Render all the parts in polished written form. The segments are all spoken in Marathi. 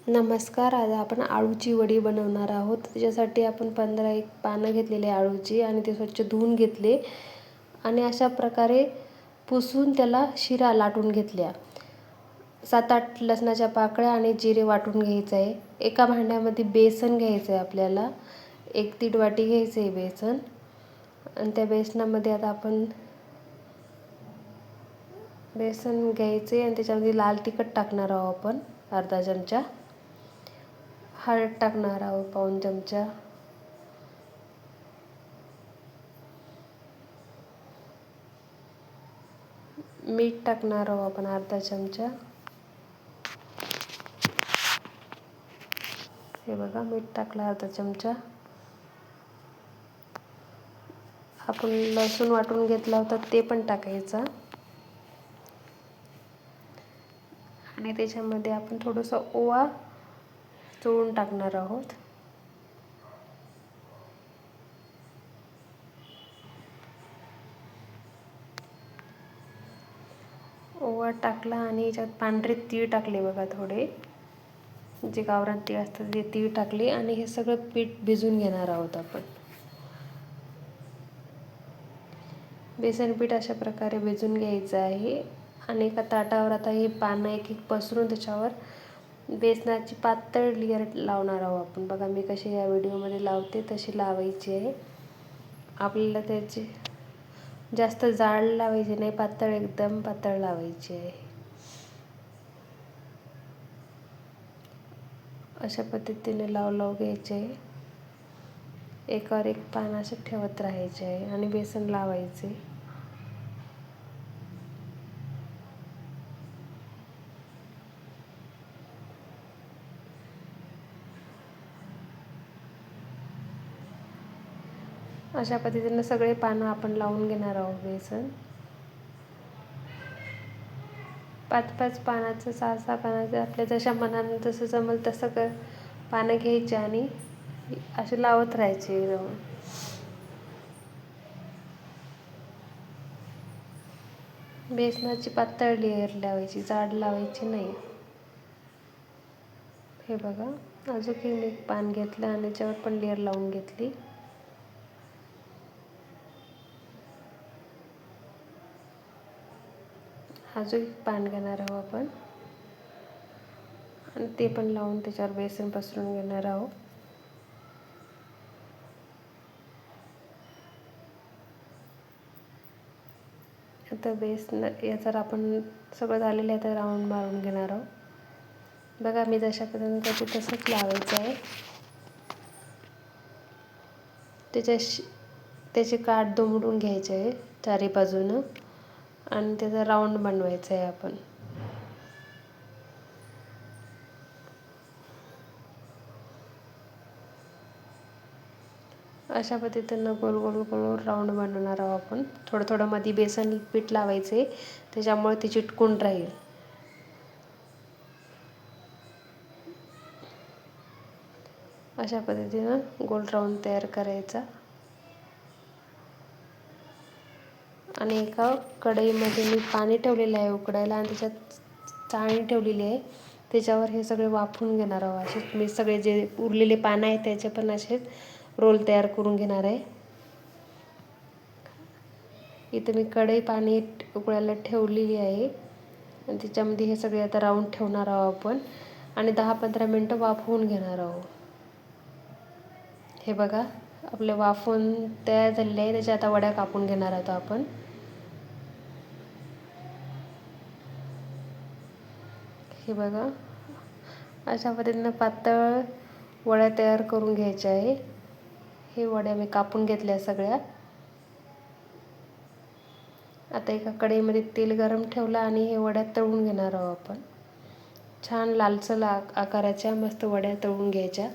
नमस्कार. आज आपण आळूची वडी बनवणार आहोत. त्याच्यासाठी आपण 15 पानं घेतलेले आळूची आणि ते स्वच्छ धुवून घेतले आणि अशा प्रकारे पुसून त्याला शिरा लाटून घेतल्या. 7-8 लसणाच्या पाकळ्या आणि जिरे वाटून घ्यायचं आहे. एका भांड्यामध्ये बेसन घ्यायचं आहे आपल्याला. 1-1.5 वाटी घ्यायचं आहे बेसन आणि त्या बेसनामध्ये आता आपण बेसन घ्यायचे आणि त्याच्यामध्ये लाल तिखट टाकणार आहोत आपण अर्धा चमचा. हळद टाकणार आहोत पाऊण चमचा. मीठ टाकणार आहोत आपण अर्धा चमचा. हे बघा मीठ टाकलं अर्धा चमचा. आपण लसूण वाटून घेतला होता ते पण टाकायचा आणि त्याच्यामध्ये आपण थोडंसं ओवा चोळून टाकणार आहोत. ओवा टाकला आणि याच्यात पांढरे तीळ टाकले बघा थोडे, जे गावरान तीळ असतात ते तीळ टाकले आणि हे सगळं पीठ भिजून घेणार आहोत आपण. बेसन पीठ अशा प्रकारे भिजून घ्यायचं आहे आणि एका ताटावर आता हे पानं एक एक पसरून त्याच्यावर बेसनाची पातळ लेयर लावणार आहोत आपण. बघा मी कशी या व्हिडिओमध्ये लावते तशी लावायची आहे आपल्याला. त्याची जास्त जाड लावायची नाही, पातळ एकदम पातळ लावायची आहे. अशा पद्धतीने लाव घ्यायचे आहे. एकावर एक पान असे ठेवत राहायचे आहे आणि बेसन लावायचे. अशा पद्धतीने सगळे पानं आपण लावून घेणार आहोत बेसन. 5-5 पानाचं 6-6 पानाचं आपल्या जशा मनानं जसं जमेल तसं पानं घ्यायची आणि असे लावत राहायचे. बेसनाची पातळ लेयर लावायची, जाड लावायची नाही. हे बघा अजून मी एक पान घेतलं आणि त्याच्यावर पण लेयर लावून घेतली. अजून एक पान घेणार आहोत आपण आणि ते पण लावून त्याच्यावर बेसन पसरून घेणार आहोत. आता बेसन याचा आपण सगळं झालेलं आहे तर राऊंड मारून घेणार आहोत. बघा मी जशा पद्धतीने ते तसंच लावायचं आहे. त्याचे काठ दुमडून घ्यायचे आहे चारी बाजूनं आणि त्याचा राऊंड बनवायचा आहे आपण. अशा पद्धतीनं गोल गोल गोल राऊंड बनवणार आहोत आपण. थोडं थोडं मध्ये बेसन पीठ लावायचे त्याच्यामुळे ते चिटकून राहील. अशा पद्धतीनं गोल राऊंड तयार करायचा आणि एका कढईमध्ये मी पाणी ठेवलेलं आहे उकडायला आणि त्याच्यात चाळणी ठेवलेली आहे. त्याच्यावर हे सगळे वाफवून घेणार आहोत. असे मी सगळे जे उरलेले पानं आहेत त्याचे पण असे रोल तयार करून घेणार आहे. इथे मी कढई पाणी उकळायला ठेवलेली आहे आणि त्याच्यामध्ये हे सगळे आता राऊंड ठेवणार आहोत आपण आणि 10-15 मिनटं वाफवून घेणार आहोत. हे बघा आपले वाफवून तयार झालेले आहे. त्याच्या आता वड्या कापून घेणार आहोत आपण. हे बघा अशा पद्धतीनं पातळ वड्या तयार करून घ्यायच्या आहे. हे वड्या मी कापून घेतल्या सगळ्या. आता एका कढईमध्ये तेल गरम ठेवलं आणि हे वड्या तळून घेणार आहोत आपण. छान लालसर आकाराच्या मस्त वड्या तळून घ्यायच्या.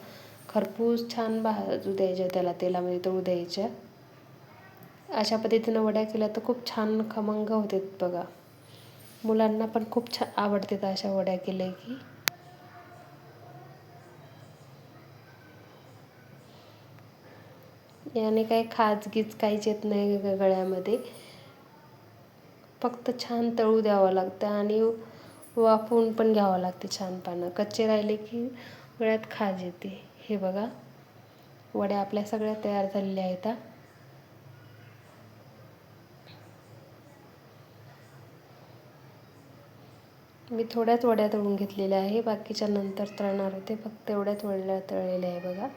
खरपूस छान भाजू द्यायच्या, त्याला तेलामध्ये तळू द्यायच्या. अशा पद्धतीनं वड्या केल्या तर खूप छान खमंग होतात बघा. मुलांना पण खूप छान आवडतात अशा वड्या केल्या की. याने काही खाजगीच काहीच येत नाही गळ्यामध्ये. फक्त छान तळू द्यावं लागतं आणि वाफवून पण घ्यावं लागते छान पानं. कच्चे राहिले की गळ्यात खाज येते. हे बघा, वड्या आपल्या सगळ्या तयार झालेल्या आहेत. मी थोड्याच वड्या तळून घेतलेल्या आहे, बाकीच्या नंतर तळणार होते. फक्त एवढ्याच वड्या तळलेल्या आहे बघा.